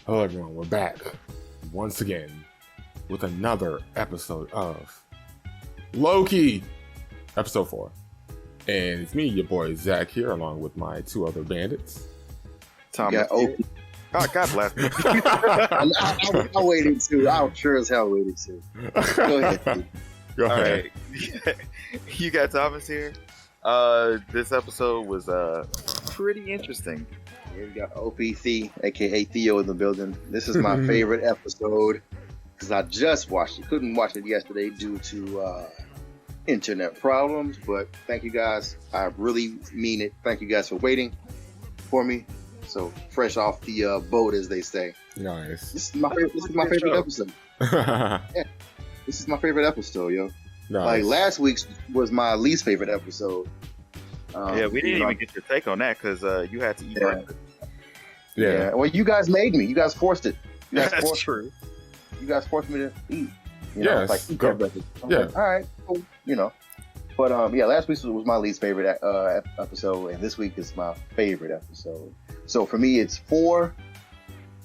Hello everyone, we're back once again with another episode of Loki, episode 4. And it's me, your boy Zach here, along with my two other bandits. Thomas. Oh, God bless me. I waited too. I'm sure as hell waited too. Go ahead. Go ahead. All right. You got Thomas here. This episode was pretty interesting. Here we got OPC, aka Theo, in the building. This is my favorite episode because I just watched it. Couldn't watch it yesterday due to internet problems, but thank you guys. I really mean it. Thank you guys for waiting for me. So fresh off the boat, as they say. Nice. This is my favorite episode. Yeah, this is my favorite episode, yo. Nice. Like last week's was my least favorite episode. Yeah, we didn't even get your take on that because you had to eat breakfast. Yeah. Well, you guys made me. You guys forced it. You guys That's true. You guys forced me to eat. Yes. Like eat that breakfast. Yeah. Like, all right, cool. But yeah, last week was my least favorite episode, and this week is my favorite episode. So for me, it's 4,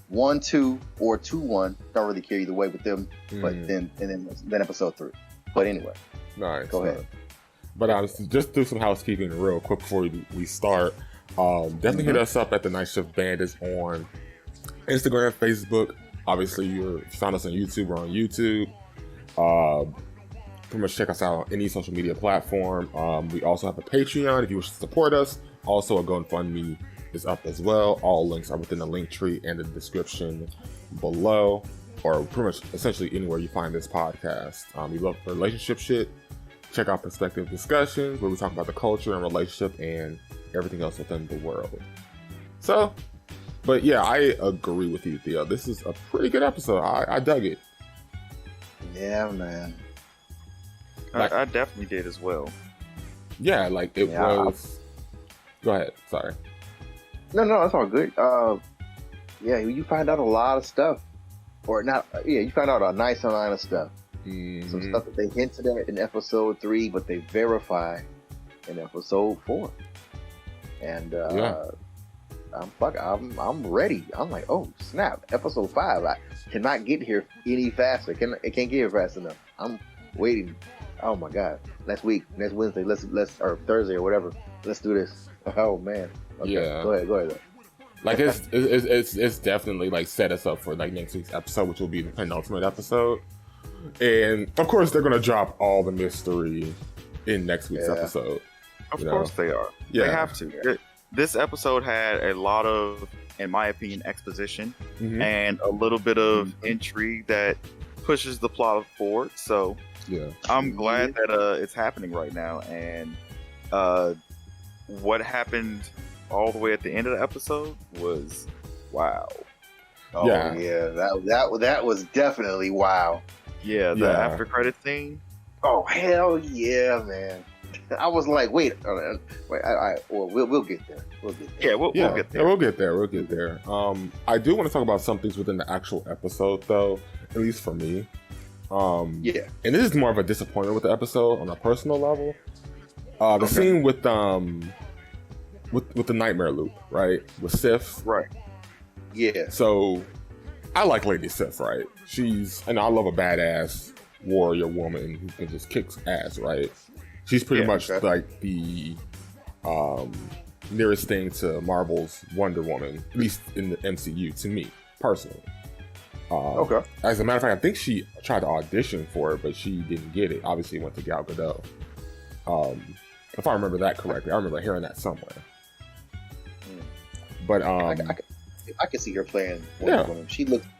1, 2, or 2, 1. Don't really care either way with them. But then episode 3. But anyway, Nice. go ahead. But just do some housekeeping real quick before we start. Definitely hit us up at the Night Shift Bandits on Instagram, Facebook. Obviously, if you found us on YouTube, we're on YouTube. Pretty much check us out on any social media platform. We also have a Patreon if you wish to support us. Also, a GoFundMe is up as well. All links are within the Linktree and the description below, or pretty much essentially anywhere you find this podcast. We love relationship shit. Check out Perspective Discussions, where we talk about the culture and relationship and everything else within the world. So, but yeah, I agree with you, Theo. This is a pretty good episode. I dug it. Yeah, man. I definitely did as well. Yeah, like it was. Go ahead. Sorry. No, that's all good. Yeah, you find out a lot of stuff, or not? Yeah, you find out a nice amount of stuff. Some stuff that they hinted at in episode 3, but they verify in episode 4. And I'm ready. I'm like, oh snap! Episode 5. I cannot get here any faster. It can't get here fast enough. I'm waiting. Oh my god! Next Wednesday, let's or Thursday or whatever. Let's do this. Oh man. Okay, Yeah. Go ahead. Like it's definitely like set us up for like next week's episode, which will be the penultimate episode. And of course, they're gonna drop all the mystery in next week's episode. Of course they are. Yeah. They have to. This episode had a lot of, in my opinion, exposition and a little bit of intrigue that pushes the plot forward. So Yeah, I'm glad that it's happening right now. And what happened all the way at the end of the episode was wow. Oh yeah, that was definitely wow. Yeah, the after credit scene. Oh hell yeah, man! I was like, wait, we'll get there. We'll get there. Yeah, we'll get there. Yeah, we'll get there. I do want to talk about some things within the actual episode, though, at least for me. Yeah. And this is more of a disappointment with the episode on a personal level. The scene with the nightmare loop, right, with Sif, right? Yeah. So I like Lady Sif, right? I love a badass warrior woman who can just kick ass, right? She's pretty much like the nearest thing to Marvel's Wonder Woman, at least in the MCU, to me, personally. As a matter of fact, I think she tried to audition for it, but she didn't get it. Obviously, it went to Gal Gadot. If I remember that correctly. I remember hearing that somewhere. But I could see her playing Wonder Woman.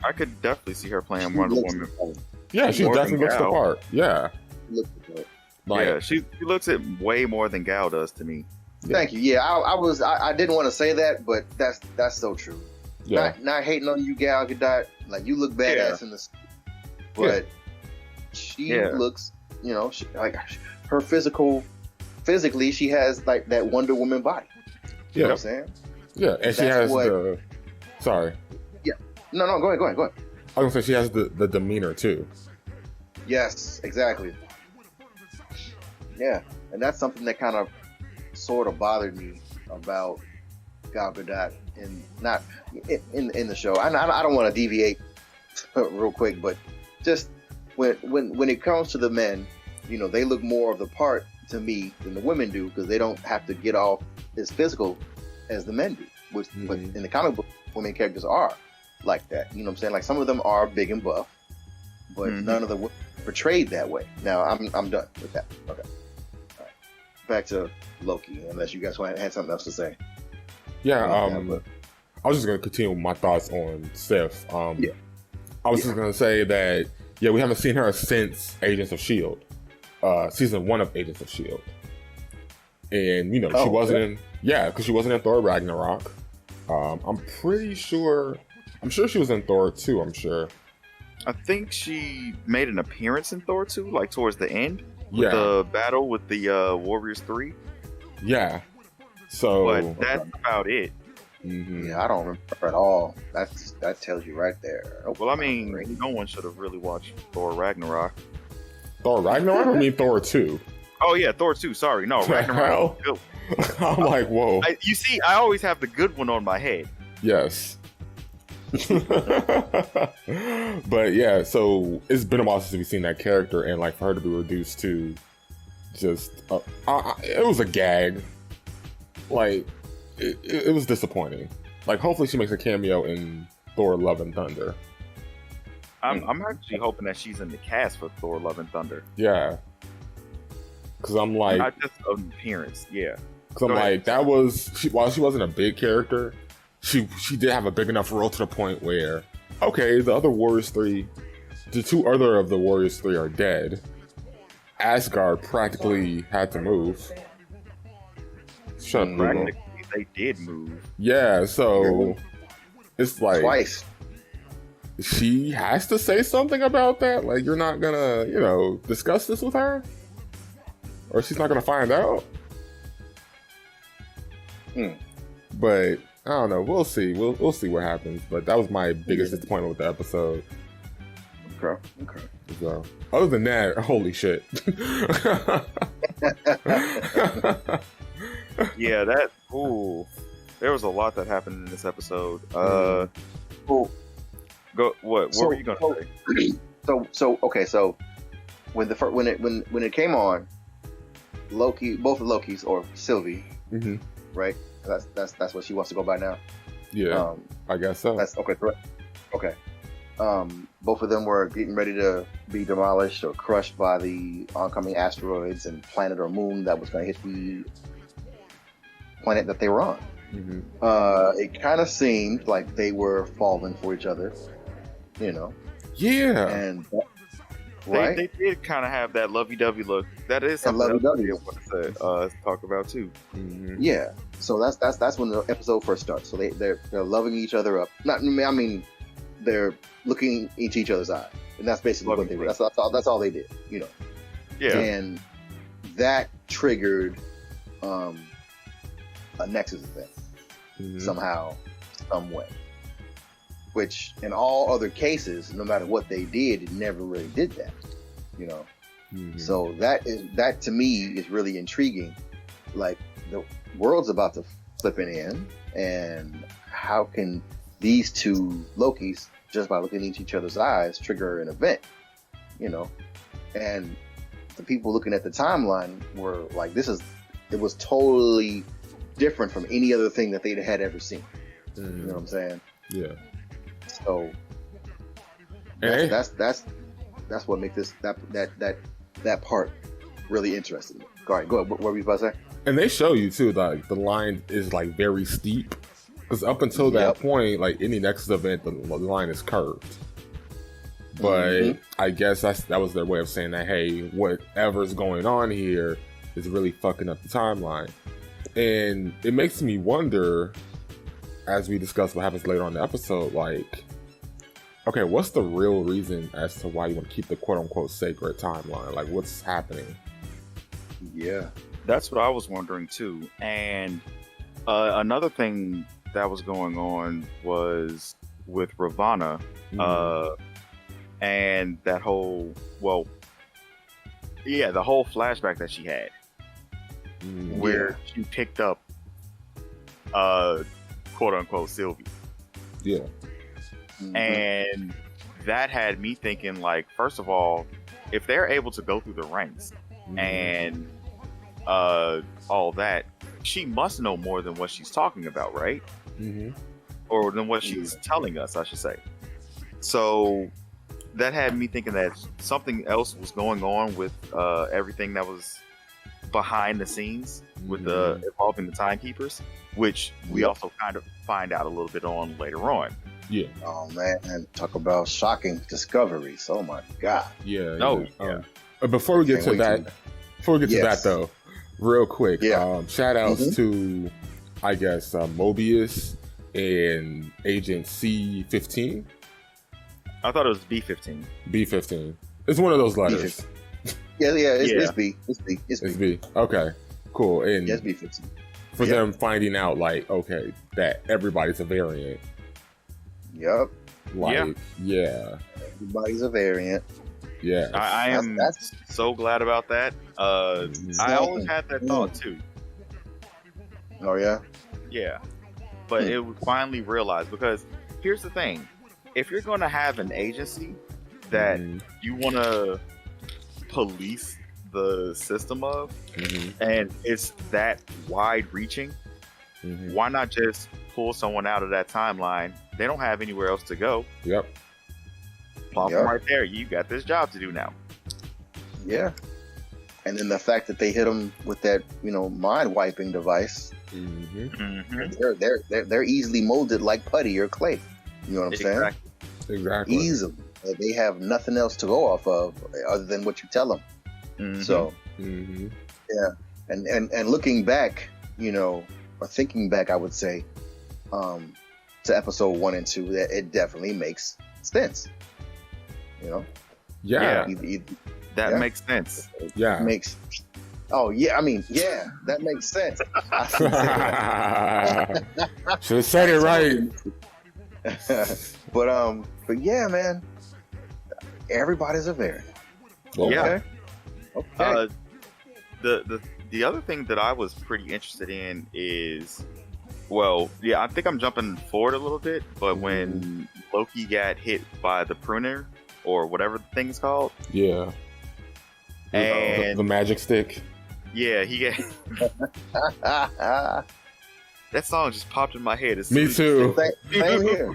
I could definitely see her playing Wonder Woman. Yeah, she definitely looks the part. Yeah. She looks it way more than Gal does to me. Yeah. Thank you. Yeah, I didn't want to say that, but that's so true. Yeah. Not hating on you, Gal Gadot. Like, you look badass in the, but she looks, like her physically, she has like that Wonder Woman body. You know what I'm saying? Yeah, and she has sorry. Yeah. No, go ahead. I was gonna say she has the demeanor too. Yes, exactly. Yeah, and that's something that kind of sort of bothered me about Gal Gadot in the show. I don't want to deviate real quick, but just when it comes to the men, they look more of the part to me than the women do, because they don't have to get off as physical as the men do. But in the comic book, women characters are like that. You know what I'm saying? Like, some of them are big and buff, but none of them portrayed that way. Now I'm done with that. Okay. All right. Back to Loki, unless you guys had something else to say. Yeah. I was just gonna continue with my thoughts on Sif. I was just gonna say that we haven't seen her since Agents of S.H.I.E.L.D. Season 1 of Agents of S.H.I.E.L.D. And she wasn't because she wasn't in Thor Ragnarok. I'm sure she was in Thor 2, I'm sure. I think she made an appearance in Thor 2, like towards the end, with the battle with the Warriors 3. Yeah. So, but that's about it. Mm-hmm. Yeah, I don't remember at all. That tells you right there. Well, I mean, no one should have really watched Thor Ragnarok. Thor Ragnarok? I mean Thor 2. Oh yeah, Thor 2. Sorry, no, Ragnarok. I'm like, whoa. You see, I always have the good one on my head. Yes. But yeah, so it's been a while since we've seen that character, and like for her to be reduced to just it was a gag. Like it was disappointing. Like, hopefully she makes a cameo in Thor Love and Thunder. I'm actually hoping that she's in the cast for Thor Love and Thunder. Yeah. Because I'm like, not just an appearance. Yeah. Because I'm like, that was while she wasn't a big character, she did have a big enough role to the point where, okay, the two other of the Warriors 3 are dead. Asgard practically had to move. Shut up, practically, they did move. Yeah, so it's like twice. She has to say something about that. Like, you're not gonna, discuss this with her, or she's not gonna find out. But I don't know. We'll see. We'll see what happens. But that was my biggest disappointment with the episode. Okay. So, other than that, holy shit. Yeah, there was a lot that happened in this episode. What were you gonna say? So when it came on, Loki, both of Lokis, or Sylvie, right? That's what she wants to go by now. Yeah, I guess so. That's okay. Correct. Okay. Both of them were getting ready to be demolished or crushed by the oncoming asteroids and planet or moon that was going to hit the planet that they were on. It kind of seemed like they were falling for each other, Yeah. And right, they did kind of have that lovey-dovey look. That is something else I want to talk about too. Yeah. So that's when the episode first starts. So they're loving each other up. They're looking into each other's eyes, and that's basically what they did. That's all they did, Yeah. And that triggered a nexus event somehow, some way. Which in all other cases, no matter what they did, it never really did that. So that to me is really intriguing. Like, the world's about to flip it in, and how can these two Lokis, just by looking into each other's eyes, trigger an event? And the people looking at the timeline were like, it was totally different from any other thing that they had ever seen. You know what I'm saying? Yeah. So that's what makes that part really interesting. Go ahead. What were you about to say? And they show you too, like, the line is like very steep, because up until that point, like any Nexus event, the line is curved. But I guess that was their way of saying that, hey, whatever's going on here is really fucking up the timeline. And it makes me wonder, as we discuss what happens later on in the episode, like, okay, what's the real reason as to why you want to keep the quote-unquote sacred timeline? Like, what's happening? Yeah. That's what I was wondering too. And another thing that was going on was with Ravonna, and that whole, the whole flashback that she had, where she picked up quote unquote Sylvie. Yeah. And that had me thinking, like, first of all, if they're able to go through the ranks and all that, she must know more than what she's talking about, right? Or than what she's telling us, I should say. So that had me thinking that something else was going on with everything that was behind the scenes with involving the timekeepers, which we also kind of find out a little bit on later on. Yeah. Oh man, and talk about shocking discoveries. Oh my god. Yeah. Oh, before we get to that, Yes. though, real quick, Yeah. shout outs to, I guess, Mobius and Agent C-15. I thought it was B-15. B-15. It's one of those letters. It's B. It's B. It's B. Okay, cool. And Yes, B-15. for them finding out, like, okay, that everybody's a variant. Yep. Like, yeah. Everybody's a variant. Yeah. I am so glad about that. I always had that thought too. Oh yeah. Yeah, but it was finally realized, because here's the thing: if you're going to have an agency that you want to police the system of, and it's that wide-reaching, why not just pull someone out of that timeline? They don't have anywhere else to go. Yep. Plop them right there. You got this job to do now. Yeah. And then the fact that they hit them with that, mind wiping device, they're easily molded like putty or clay. You know what I'm saying? Exactly. Easily. They have nothing else to go off of other than what you tell them. So, yeah. And looking back, or thinking back, I would say, to episode 1 and 2, that it definitely makes sense. Yeah. That makes sense. Yeah. That makes sense. Should have said it right. But yeah, man, everybody's a variant. Yeah. Okay. The other thing that I was pretty interested in is, I think I'm jumping forward a little bit, but when Loki got hit by the pruner, or whatever the thing is called. Yeah. And the magic stick. Yeah, he got that song just popped in my head. Me too. Same here.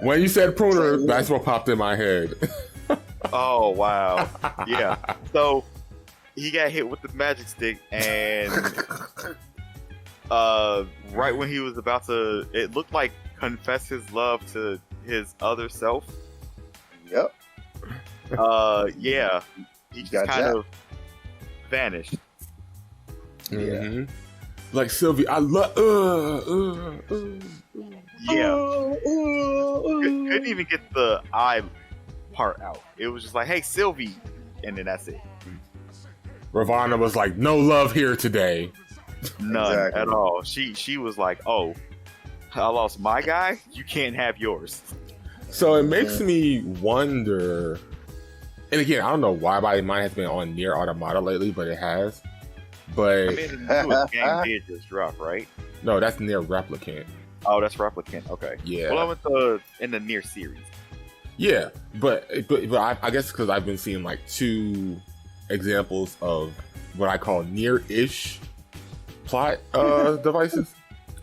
When you said pruner, that's what popped in my head. Oh wow. Yeah. So he got hit with the magic stick, and right when he was about to, it looked like, confess his love to his other self. Yep. Yeah. He just kind of vanished. Yeah. Like, Sylvie, I love. Yeah. Couldn't even get the I part out. It was just like, hey, Sylvie, and then that's it. Ravonna was like, no love here today. None at all. She was like, oh, I lost my guy. You can't have yours. So it makes me wonder. And again, I don't know why my mind has been on Nier Automata lately, but it has. But I mean, the newest game did just drop, right? No, that's Nier Replicant. Oh, that's Replicant. Okay. Yeah. Well, I went in the Nier series. Yeah, but I guess because I've been seeing like 2 examples of what I call Nier-ish plot devices.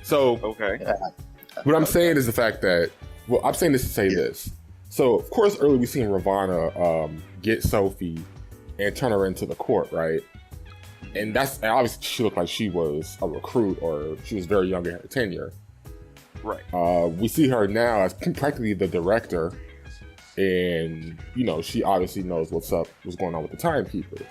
So what I'm saying is the fact that, I'm saying this to say this. So of course, earlier we seen Ravonna get Sophie and turn her into the court, right? And obviously she looked like she was a recruit, or she was very young in her tenure. Right. We see her now as practically the director, and she obviously knows what's going on with the timekeepers.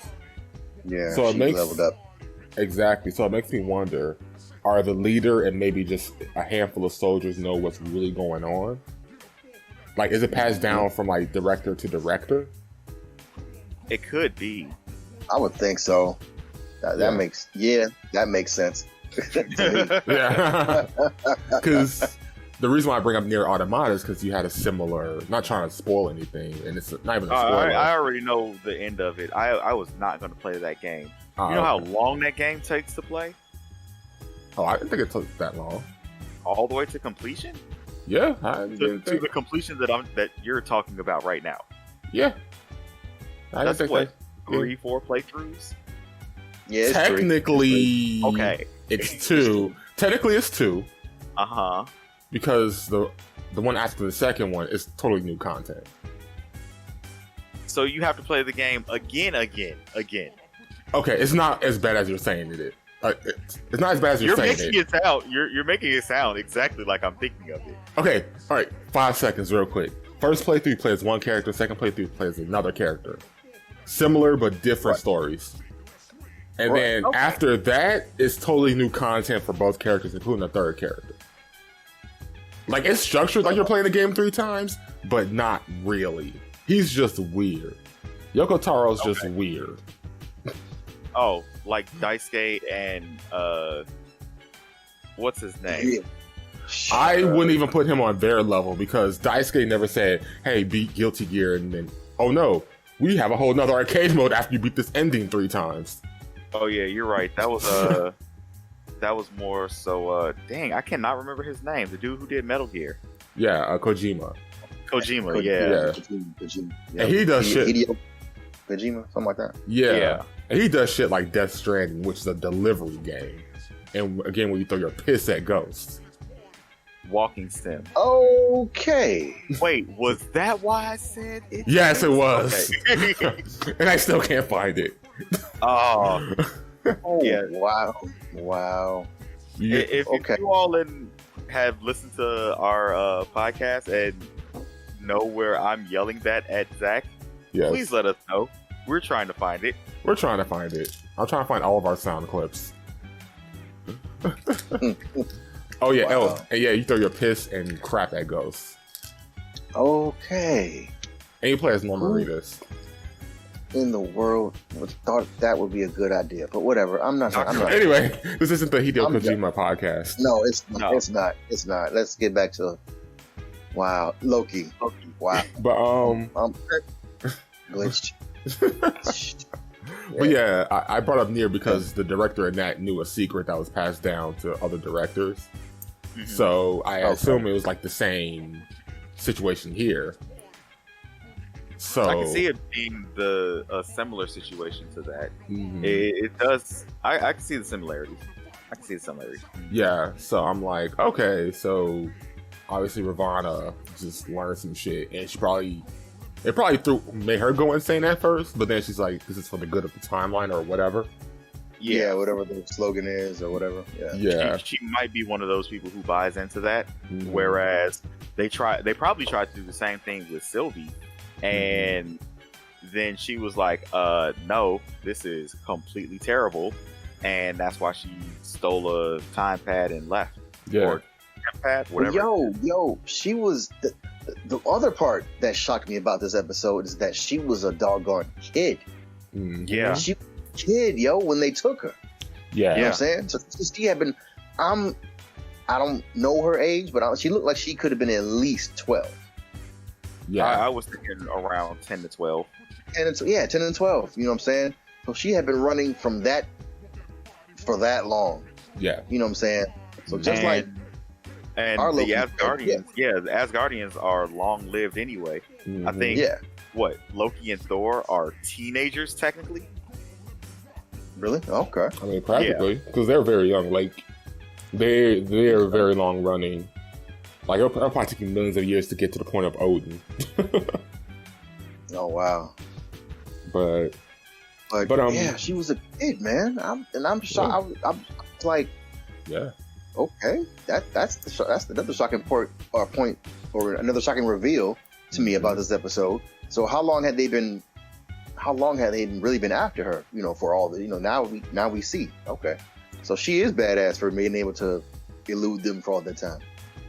Yeah. So it makes leveled up. Exactly. So it makes me wonder: are the leader and maybe just a handful of soldiers know what's really going on? Like, is it passed down from like director to director? It could be. I would think so. That makes sense. Yeah. Because the reason why I bring up Nier Automata is because you had a similar, not trying to spoil anything, and it's not even a spoiler. I already know the end of it. I was not going to play that game. You know how long that game takes to play? Oh, I didn't think it took that long. all the way to completion. Yeah, To the completion that you're talking about right now. Yeah, That's what 3-4 playthroughs. Yeah, it's technically, okay, it's 2. Technically, it's 2. Because the one after the second one is totally new content. So you have to play the game again. Okay, it's not as bad as you're saying it is. It's not as bad as you're saying it. You're making it sound exactly like I'm thinking of it. Okay, all right. 5 seconds, real quick. First playthrough plays one character. Second playthrough plays another character. Similar but different stories. And then after that, it's totally new content for both characters, including a third character. Like, it's structured like you're playing the game 3 times, but not really. He's just weird. Yoko Taro's just weird. Oh, like Daisuke and what's his name? I wouldn't even put him on their level because Daisuke never said, "Hey, beat Guilty Gear," and then, "Oh no, we have a whole nother arcade mode after you beat this ending 3 times." Oh yeah, you're right. That was that was more so. Dang, I cannot remember his name. The dude who did Metal Gear. Yeah, Kojima. Kojima, yeah. Kojima. And he does shit. Kojima, something like that. Yeah. And he does shit like Death Stranding, which is a delivery game. And again, when you throw your piss at ghosts. Walking sim. Okay. Wait, was that why I said it? Yes, it was. Okay. And I still can't find it. Oh. Yeah. Wow. Yeah. If you all have listened to our podcast and know where I'm yelling that at Zach, please let us know. We're trying to find it. We're trying to find it. I'm trying to find all of our sound clips. Oh yeah, Wow. and yeah, you throw your piss and crap at ghosts. Okay. And you play as Norman Reedus. In the world would thought that would be a good idea, but whatever. I'm not. Anyway, this isn't the Hideo Kojima podcast. No, it's not. It's not. Let's get back to Loki. Wow. But glitched. But yeah, I brought up Nier because the director in that knew a secret that was passed down to other directors. Mm-hmm. So I assume it was like the same situation here. So I can see it being a similar situation to that. Mm-hmm. It does. I can see the similarities. Yeah. So I'm like, okay, so obviously Ravana just learned some shit, and it probably made her go insane at first, but then she's like, this is for the good of the timeline or whatever. Yeah, whatever the slogan is or whatever. Yeah. She might be one of those people who buys into that. Mm-hmm. Whereas they probably tried to do the same thing with Sylvie, and then she was like, no, this is completely terrible, and that's why she stole a time pad and left. Yeah. Or time pad, whatever. Yo, she was the other part that shocked me about this episode is that she was a doggone kid. Mm-hmm. Yeah. She was a kid, when they took her. Yeah. You know what I'm saying? So she had been, I don't know her age, but she looked like she could have been at least 12. Yeah. I was thinking around 10 to 12. 10 and 12. You know what I'm saying? So she had been running from that for that long. Yeah. You know what I'm saying? So just and our the Loki, Asgardians, the Asgardians are long-lived anyway. Mm-hmm. I think, Loki and Thor are teenagers technically. Really? Okay. I mean, practically, because they're very young. Like, they're very long running. Like, it'll probably take you millions of years to get to the point of Odin. Oh wow. But yeah, she was a kid, man. I'm shocked. I was like, yeah. Okay, that's another shocking point or another shocking reveal to me about this episode. So how long had they really been after her? For all the now we see. Okay, so she is badass for being able to elude them for all that time.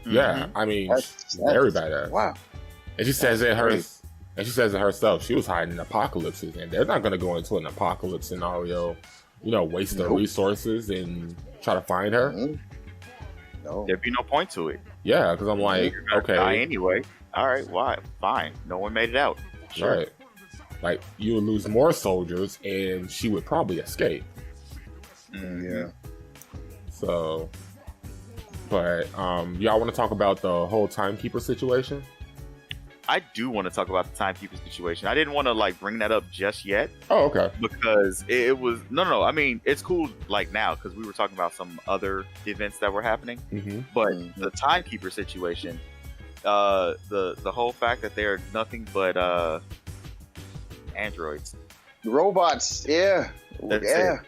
Yeah, I mean, that's very badass. Wow. And she says it herself. She was hiding in apocalypses, and they're not going to go into an apocalypse scenario, waste their resources and try to find her. Mm-hmm. No, There'd be no point to it. Yeah, because I'm like, okay, die anyway. All right, why? Fine. No one made it out. Sure. Right. Like, you would lose more soldiers, and she would probably escape. Yeah. So, But y'all want to talk about the whole timekeeper situation? I do want to talk about the timekeeper situation. I didn't want to like bring that up just yet. Oh, okay. Because it was no. I mean, it's cool like now because we were talking about some other events that were happening. Mm-hmm. But the timekeeper situation, the whole fact that they're nothing but androids, robots. Yeah, That's yeah. it.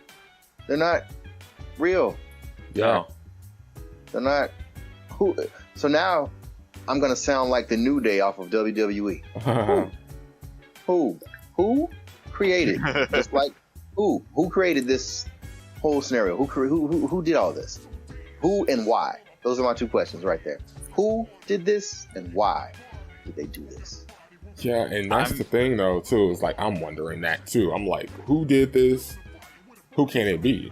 They're not real. Yeah. They're not. Who? So now I'm gonna sound like the New Day off of WWE. Who created? Just like who created this whole scenario? Who did all this? Who and why? Those are my two questions right there. Who did this and why did they do this? Yeah, and that's the thing though too. It's like I'm wondering that too. I'm like, who did this? Who can it be?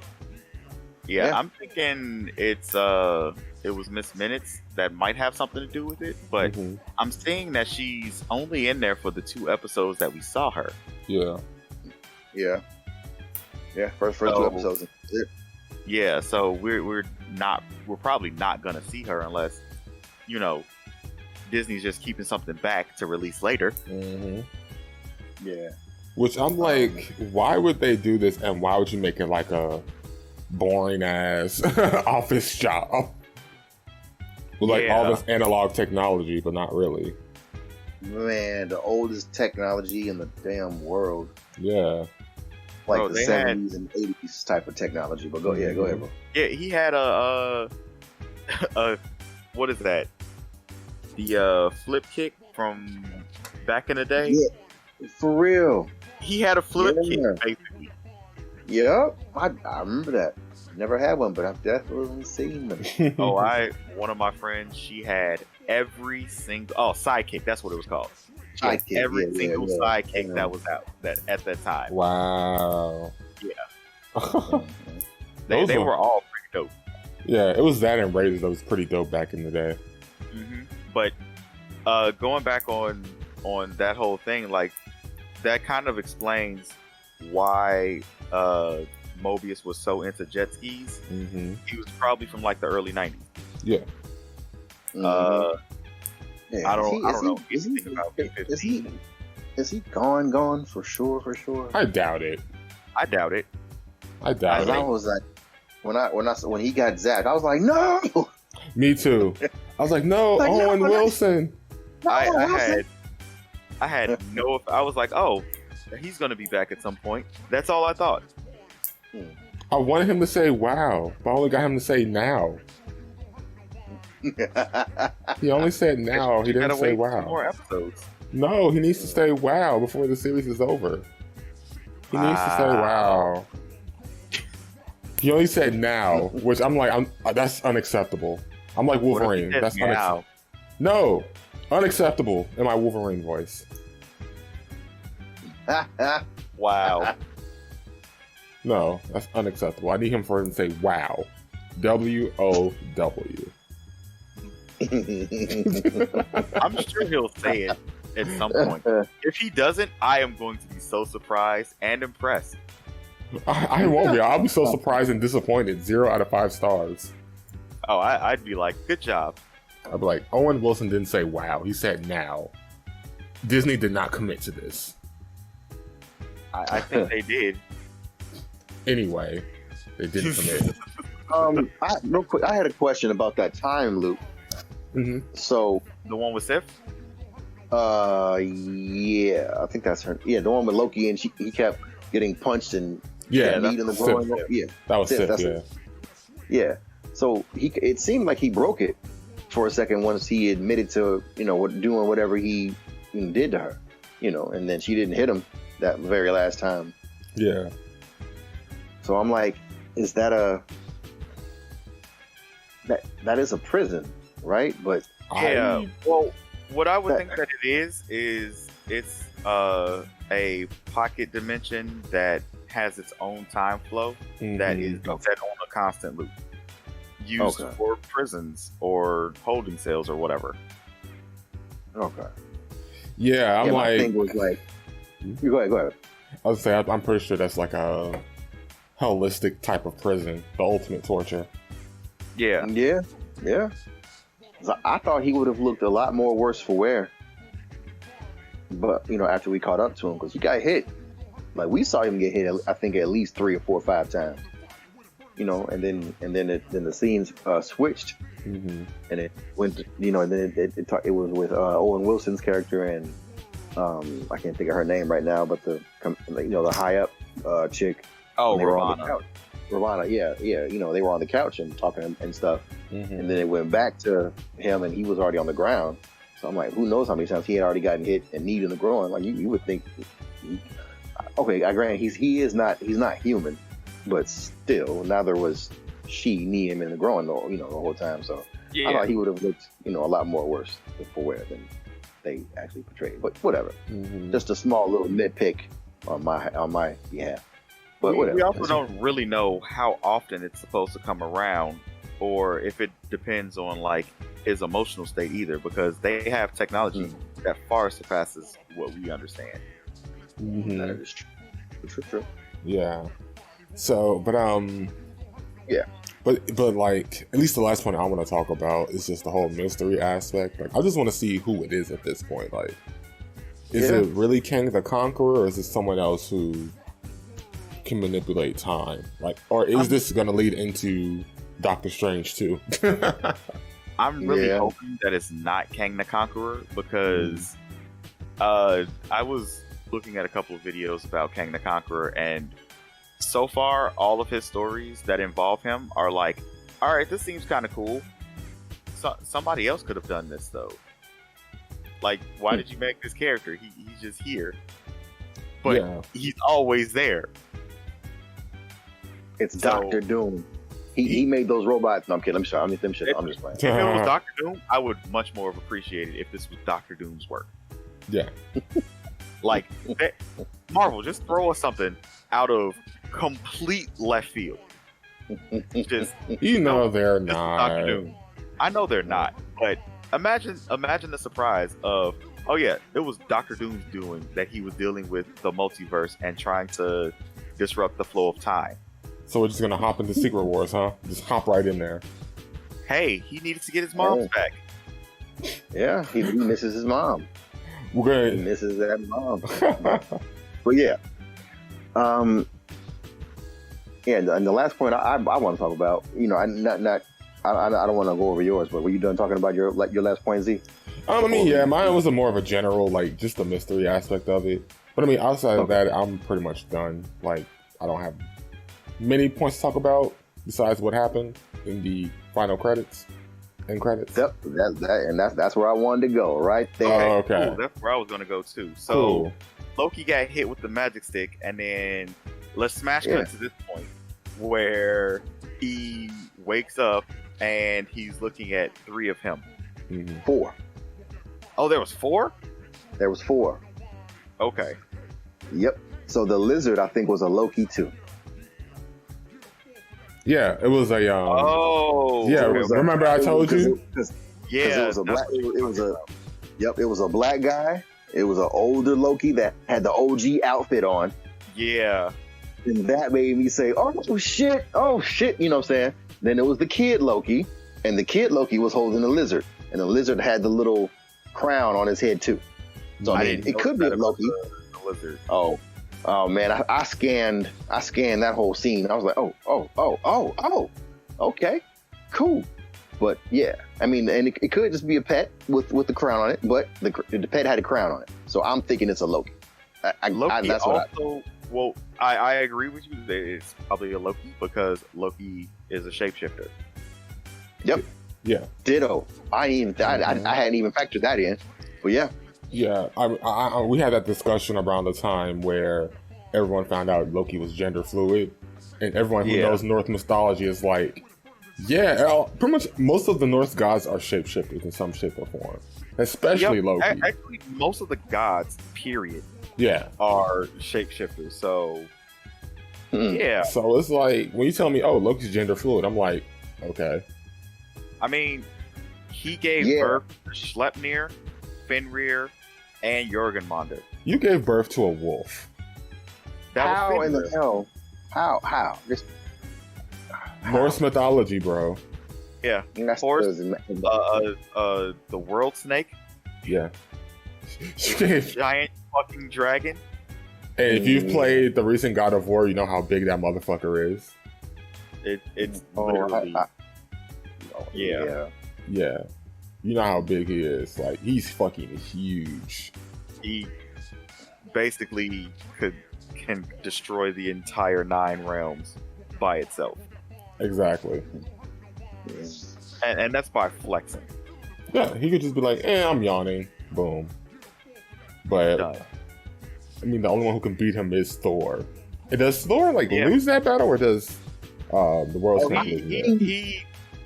Yeah, I'm thinking it was Miss Minutes that might have something to do with it, but I'm seeing that she's only in there for the 2 episodes that we saw her. Yeah. First 2 episodes. Yeah, so we're probably not gonna see her unless, you know, Disney's just keeping something back to release later. Yeah. Which I'm like, why would they do this, and why would you make it like a boring ass office job with like all this analog technology, but not really? Man, the oldest technology in the damn world. Yeah. Like Bro, the they 70s and 80s type of technology. But go ahead, bro. Yeah, he had a what is that? The flip kick from back in the day. Yeah, for real. He had a flip kick, basically. Yep, I remember that. Never had one, but I've definitely seen them. One of my friends, she had every single sidekick. That's what it was called. Sidekick, every single sidekick that was out at that time. Wow. Yeah. they were all pretty dope. Yeah, it was that and Raiders that was pretty dope back in the day. But going back on that whole thing, like that kind of explains why Mobius was so into jet skis. He was probably from like the early 90s. Yeah. I don't know anything about B-15. Is he gone for sure? I doubt it. I doubt it. I was like, when he got zapped, I was like, no. Me too. I was like, no, Like, Owen no, Wilson. I had no. I was like, oh, he's gonna be back at some point. That's all I thought. I wanted him to say wow, but I only got him to say now. He only said now. He didn't say wow. 2 more episodes. No, he needs to say wow before the series is over. He needs to say wow. He only said now, which I'm like, that's unacceptable. I'm like Wolverine. That's unacceptable. No, unacceptable in my Wolverine voice. Wow. No, that's unacceptable. I need him for him to say wow. W-O-W. I'm sure he'll say it at some point. If he doesn't, I am going to be so surprised and impressed. I won't be. I'll be so surprised and disappointed. 0 out of 5 stars. Oh, I'd be like, good job. I'd be like, Owen Wilson didn't say wow. He said now. Disney did not commit to this. I think they did. Anyway, they didn't commit. Real quick, I had a question about that time loop. So the one with Sif? Yeah, I think that's her. Yeah, the one with Loki, and he kept getting punched and knee in the groin. Yeah, that was Sif. Yeah. Yeah. So it seemed like he broke it for a second once he admitted to doing whatever he did to her, and then she didn't hit him that very last time. Yeah. So I'm like, is that that is a prison, right? But yeah. Well, what I would think that it is it's a pocket dimension that has its own time flow that is set on a constant loop, used for prisons or holding cells or whatever. Okay. Yeah, I'm my thing was like, go ahead. I was say I'm pretty sure that's like a holistic type of prison, the ultimate torture. Yeah. Yeah. Yeah. So I thought he would have looked a lot more worse for wear. But, after we caught up to him, because he got hit. Like, we saw him get hit, I think, at least 3 or 4 or 5 times. And then the scenes switched. Mm-hmm. And it went, and then it was with Owen Wilson's character and I can't think of her name right now, but the high up chick. Oh, they were on the Ravana. couch. Ravana, yeah. They were on the couch and talking and stuff. Mm-hmm. And then it went back to him, and he was already on the ground. So I'm like, who knows how many times he had already gotten hit and kneed in the groin? Like you would think. Okay, I grant he's not human, but still, neither was she knee him in the groin the whole time. So Yeah. I thought he would have looked a lot more worse for wear than they actually portrayed. But whatever, Mm-hmm. just a small little nitpick on my behalf. But we, whatever. we also don't really know how often it's supposed to come around, or if it depends on like his emotional state either, because they have technology that far surpasses what we understand. Mm-hmm. That is true. Yeah. So, but Yeah. But like, at least the last point I want to talk about is just the whole mystery aspect. Like, I just want to see who it is at this point. Like, is it really Kang the Conqueror, or is it someone else who can manipulate time? Like, or is this going to lead into Doctor Strange too? I'm really Yeah. hoping that it's not Kang the Conqueror, because I was looking at a couple of videos about Kang the Conqueror, and so far all of his stories that involve him are like, all right, this seems kind of cool. Somebody else could have done this though. Like, why did you make this character? He's just here, but Yeah. he's always there. It's So- Doctor Doom. He made those robots. No, I'm kidding. I'm sorry. I'm just playing. If it was Doctor Doom, I would much more have appreciated it if this was Doctor Doom's work. Yeah. Like, Marvel, just throw us something out of complete left field. Just You know they're this is not. Doctor Doom. I know they're not, but imagine the surprise of, oh yeah, it was Doctor Doom's doing that. He was dealing with the multiverse and trying to disrupt the flow of time. So we're just gonna hop into Secret Wars, huh? Just hop right in there. Hey, he needed to get his mom's back. Yeah, he misses his mom. We're He gonna. misses that mom. But yeah, and the last point I want to talk about, I don't want to go over yours, but were you done talking about your last point, Z? I mean, yeah, mine was a more of a general, like, just the mystery aspect of it. But I mean, outside of that, I'm pretty much done. Like, I don't have many points to talk about besides what happened in the final credits. End credits. Yep, that's where I wanted to go, right there. Oh, okay. Cool, that's where I was gonna go too. So Cool. Loki got hit with the magic stick, and then let's smash cut to this point where he wakes up and he's looking at 3 of him. Mm-hmm. 4. Oh, there was 4? There was 4. Okay. Yep. So the lizard, I think, was a Loki too. Yeah, it was a. Oh. Yeah, okay. remember I told you? Yeah. it was a that's black. what It was a. Yep, it was a black guy. It was an older Loki that had the OG outfit on, Yeah. and that made me say, "Oh shit! Oh shit!" You know what I'm saying? Then it was the kid Loki, and the kid Loki was holding the lizard, and the lizard had the little crown on his head too. So I mean, didn't it could be know that about Loki. the lizard. Oh man, I scanned that whole scene. I was like, oh, okay, cool. But yeah, I mean, and it could just be a pet with the crown on it, but the pet had a crown on it, so I'm thinking it's a Loki. Loki that's also. Well, I agree with you that it's probably a Loki because Loki is a shapeshifter. Yep. Yeah. Ditto. I hadn't even factored that in, but yeah. Yeah, we had that discussion around the time where everyone found out Loki was gender fluid, and everyone who knows Norse mythology is like, yeah, pretty much most of the Norse gods are shapeshifters in some shape or form, especially Loki. Actually, most of the gods, period, are shapeshifters. So, yeah. So it's like, when you tell me, oh, Loki's gender fluid, I'm like, okay. I mean, he gave birth to Sleipnir, Fenrir, and Jorgenmonder. You gave birth to a wolf. How in the hell? How? Just Norse mythology, bro. Yeah. That's Horse. the The world snake. Yeah. Giant fucking dragon. And if you've played the recent God of War, you know how big that motherfucker is. It's literally. Yeah. Yeah. You know how big he is. Like, he's fucking huge. He basically can destroy the entire 9 realms by itself. Exactly. And that's by flexing. Yeah, he could just be like, I'm yawning. Boom. But, Done. I mean, the only one who can beat him is Thor. And does Thor, Yeah. lose that battle, or does the world's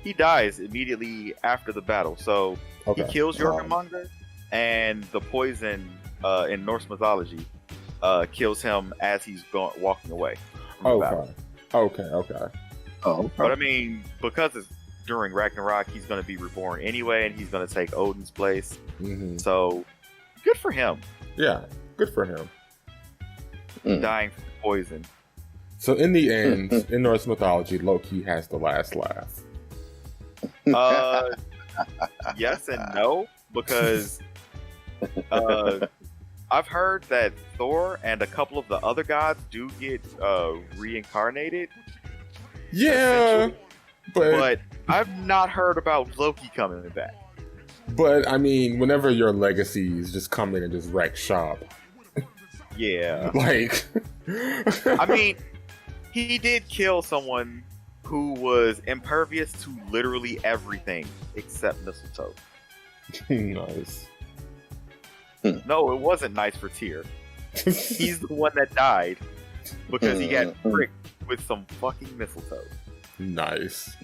He dies immediately after the battle. So Okay. he kills Jormungandr, and the poison in Norse mythology kills him as he's walking away from the battle. Okay. Oh, But I mean, because it's during Ragnarok, he's going to be reborn anyway, and he's going to take Odin's place. Mm-hmm. So good for him. Yeah, good for him. Dying from poison. So in the end, in Norse mythology, Loki has the last laugh. Yes and no, because I've heard that Thor and a couple of the other gods do get reincarnated. Yeah, But I've not heard about Loki coming back. But I mean, whenever your legacies just come in and just wreck shop, Yeah. like, I mean, he did kill someone who was impervious to literally everything except mistletoe. nice. No, it wasn't nice for Tyr. He's the one that died because he got pricked with some fucking mistletoe. Nice.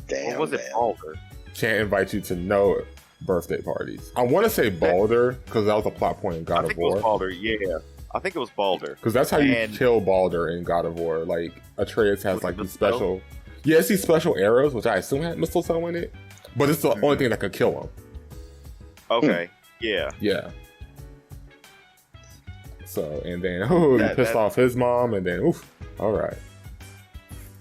Damn. Or was it Balder? Can't invite you to no birthday parties. I want to say Balder because that was a plot point in I God of think it was War. Balder, yeah. I think it was Balder. Because that's how you And- kill Balder in God of War. Like, Atreus has With like the these special... Yeah, it's these special arrows, which I assume had mistletoe in it. But it's the only thing that could kill him. Okay, yeah. Yeah. So, and then, he pissed off his mom, and then, oof, all right.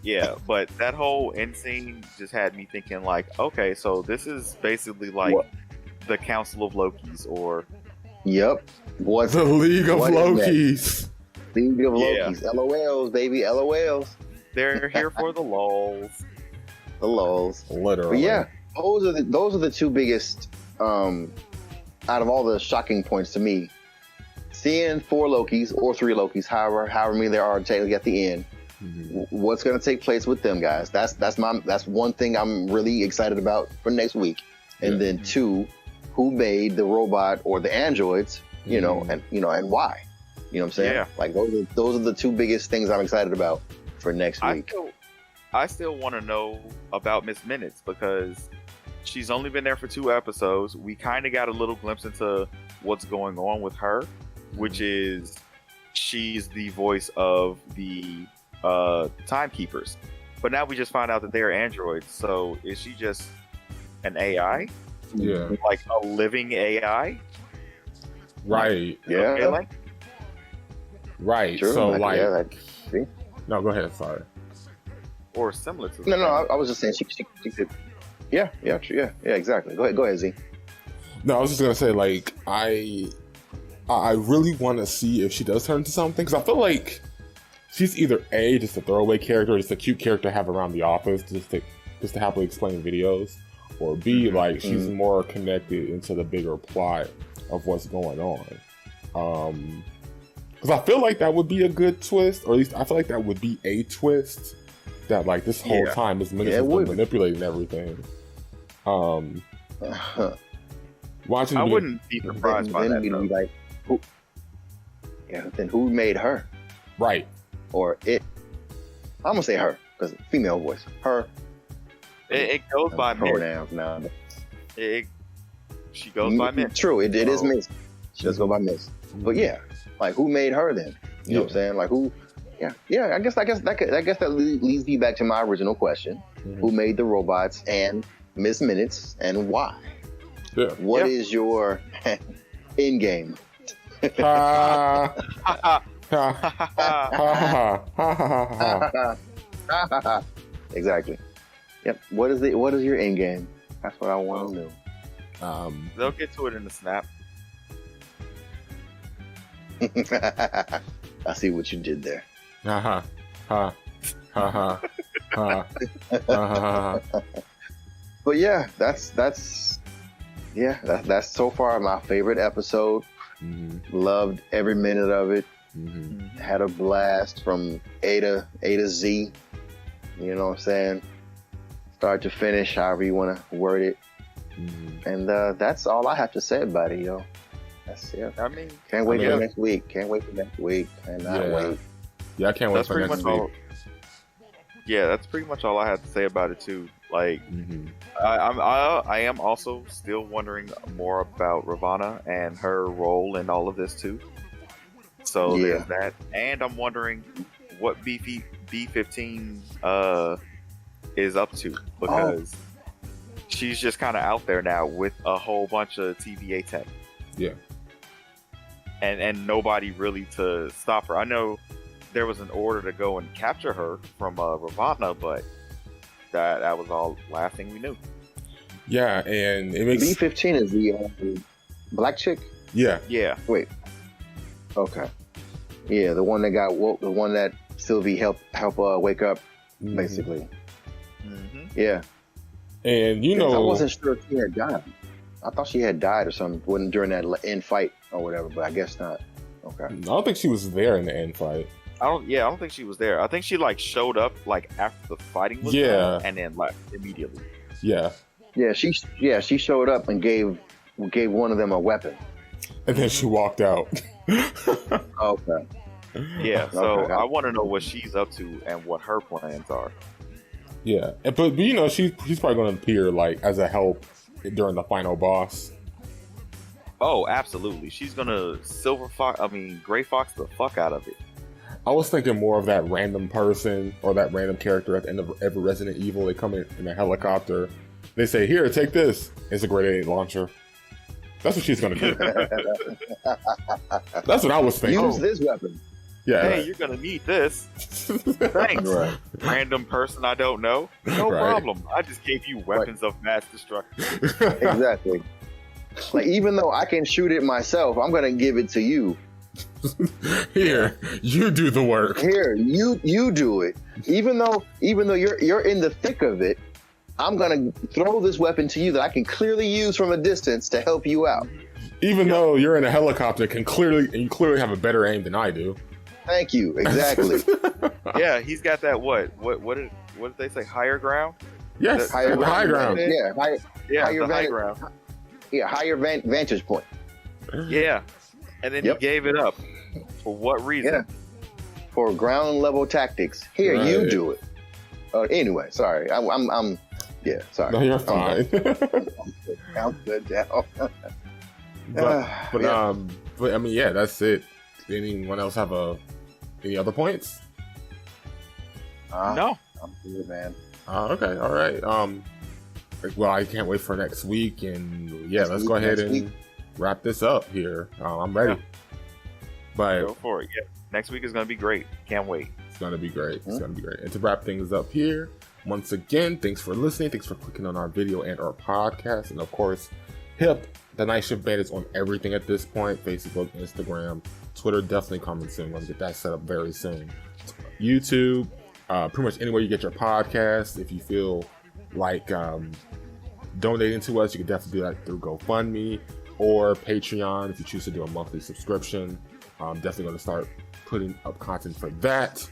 Yeah, but that whole end scene just had me thinking, like, okay, so this is basically like What? the Council of Lokis, or Yep. What's The League of what is Lokis. League of Yeah. Lokis? LOLs, baby. LOLs. they're here for the lulls. The lols. Literally. But yeah, those are the two biggest out of all the shocking points to me. Seeing 4 Lokis or 3 Lokis, however many there are technically at the end. Mhm. What's going to take place with them guys? That's one thing I'm really excited about for next week. And then 2, who made the robot or the androids? You know, and why? You know what I'm saying? Yeah. Like those are the 2 biggest things I'm excited about for next week. I still want to know about Miss Minutes because she's only been there for 2 episodes. We kind of got a little glimpse into what's going on with her, which is she's the voice of the timekeepers. But now we just find out that they're androids. So is she just an AI? Yeah. Like a living AI? Right. Yeah. Okay, like, Right. True. So, see? no, go ahead. Sorry. or similar to No, I was just saying she could. Yeah, exactly. Go ahead, Z. No, I was just gonna say, like, I really want to see if she does turn into something, because I feel like she's either A, just a throwaway character, or just a cute character to have around the office, just to happily explain videos, or B, like, she's more connected into the bigger plot of what's going on. Because I feel like that would be a good twist, or at least I feel like that would be a twist, that, like, this whole time Miss Minutes has been manipulating everything. Watching I wouldn't be surprised by that. Be like, who? Yeah, then who made her? Right. Or it? I'm gonna say her because female voice. Her. It goes by pronouns now. She goes by Miss. True, it is Miss. She does go by Miss. But yeah, like who made her then? You know what I'm saying? Like who? Yeah. I guess that leads me back to my original question: Who made the robots and Miss Minutes, and why? Yeah. What is your end game? Exactly. Yep. What is your end game? That's what I want to know. They'll get to it in the snap. I see what you did there. Ha ha ha ha ha. But yeah, that's so far my favorite episode. Mm-hmm. Loved every minute of it. Mm-hmm. Had a blast from A to Z. You know what I'm saying? Start to finish, however you want to word it. Mm-hmm. And that's all I have to say about it, yo. That's it. I mean, Can't wait for next week. Cannot wait. Yeah, I can't wait for next week. Yeah, that's pretty much all I have to say about it too. Like, Mm-hmm. I am also still wondering more about Ravana and her role in all of this too. So there's that, and I'm wondering what B15 is up to, because she's just kind of out there now with a whole bunch of TVA tech. Yeah. And nobody really to stop her. I know there was an order to go and capture her from Ravana, but that was all last thing we knew. Yeah, and it makes B15 is the black chick. Yeah. Yeah. Wait. Okay. Yeah, the one that got woke, the one that Sylvie helped wake up, Mm-hmm. basically. Mm-hmm. Yeah. And I wasn't sure if she had died. I thought she had died or something during that end fight or whatever, but I guess not. Okay. I don't think she was there in the end fight. I don't think she was there. I think she showed up after the fighting was done, and then left immediately. Yeah. Yeah, she showed up and gave one of them a weapon. And then she walked out. Okay. Yeah, so Okay. I want to know what she's up to and what her plans are. Yeah. But she's probably going to appear as a help during the final boss. Oh, absolutely. She's gonna Gray Fox the fuck out of it. I was thinking more of that random person or that random character at the end of every Resident Evil. They come in a helicopter. They say, "Here, take this." It's a grenade launcher. That's what she's gonna do. That's what I was thinking. Use this weapon. Yeah. Hey, you're gonna need this. Thanks. Right. Random person I don't know. No Right. problem. I just gave you weapons of mass destruction. Exactly. Even though I can shoot it myself, I'm gonna give it to you. Here, you do the work. Here, you do it. Even though you're in the thick of it, I'm gonna throw this weapon to you that I can clearly use from a distance to help you out. Even though you're in a helicopter, you clearly have a better aim than I do. Thank you. Exactly. Yeah, he's got that what did they say? Higher ground? Yes, high ground. Yeah, The high ground. Yeah, higher vantage point. Yeah. And then Yep. he gave it up. For what reason? Yeah. For ground level tactics. Here, you Right. do it. Anyway, sorry. I'm yeah, sorry. No, you're fine. I'm good now. But I mean, yeah, that's it. Anyone else have any other points? No. I'm good, man. Okay, all right. Well, I can't wait for next week, and yeah, let's go ahead and wrap this up here. I'm ready. But Go for it. Yeah. Next week is gonna be great. Can't wait. it's gonna be great. It's gonna be great. And to wrap things up here, once again, thanks for listening. Thanks for clicking on our video and our podcast, and of course, hit up the Night Shift Bandits on everything at this point: Facebook, Instagram, Twitter. Definitely coming soon. We're gonna get that set up very soon. YouTube, pretty much anywhere you get your podcast. If you feel like donating to us, you can definitely do that through GoFundMe or Patreon if you choose to do a monthly subscription. I'm definitely going to start putting up content for that.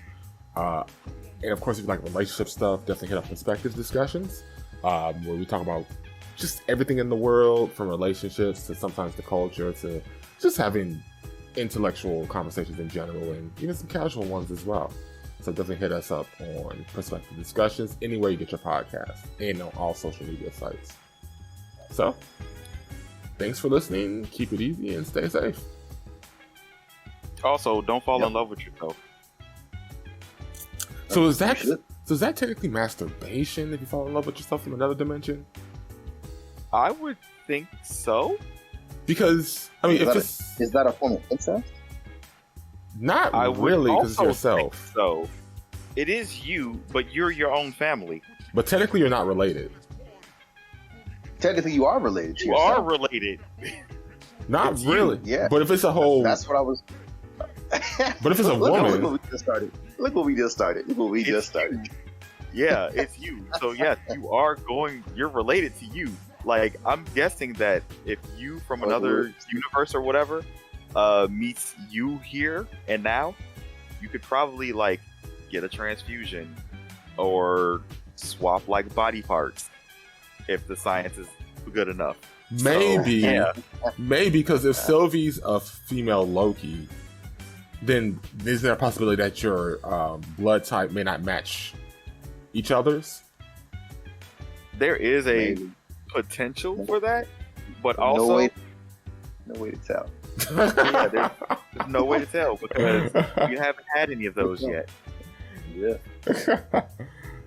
And of course, if you like relationship stuff, definitely hit up Perspective Discussions, where we talk about just everything in the world, from relationships to sometimes the culture to just having intellectual conversations in general, and even some casual ones as well. So definitely hit us up on Perspective Discussions anywhere you get your podcast and on all social media sites. So, thanks for listening. Keep it easy and stay safe. Also, don't fall in love with yourself. So is that technically masturbation if you fall in love with yourself from another dimension? I would think so. Because I mean, is that a form of incest? Not I would really, because it's also yourself. think so. It is you, but you're your own family. But technically, you're not related. Technically, you are related to You yourself. are related. Not It's really. Yeah. But if it's a whole, That's what I was. But if it's a Look woman- what we just started. Look what we just started. Yeah, it's you. So yeah, you're related to you. Like, I'm guessing that if you from another universe or whatever meets you here and now, you could probably like get a transfusion or swap like body parts if the science is good enough. maybe, yeah. maybe because if Sylvie's a female Loki, then is there a possibility that your blood type may not match each other's? There is a Maybe. potential for that, but No also way to tell. yeah, there's no way to tell because we haven't had any of those yet. Yeah.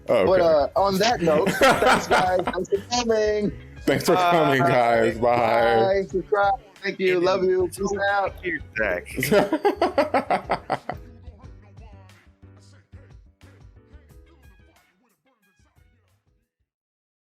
Okay. But on that note, thanks guys. Thanks for coming. Thanks for coming, guys. Bye. Bye. Subscribe. Thank you. Love you. Peace out. Here's Zach.